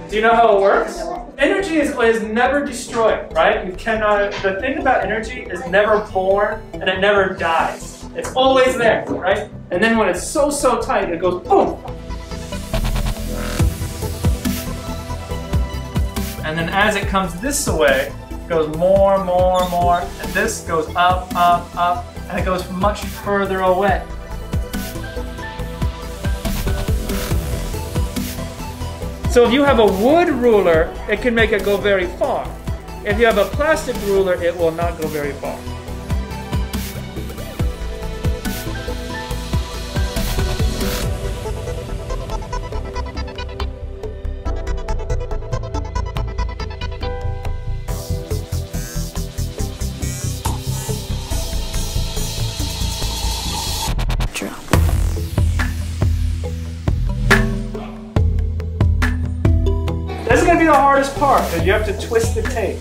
Do you know how it works? Energy is never destroyed, right? You cannot. The thing about energy is never born and it never dies. It's always there, right? And then when it's so tight, it goes boom. And then as it comes this way, it goes more, and this goes up, and it goes much further away. So if you have a wood ruler, it can make it go very far. If you have a plastic ruler, it will not go very far. This is going to be the hardest part because you have to twist the tape.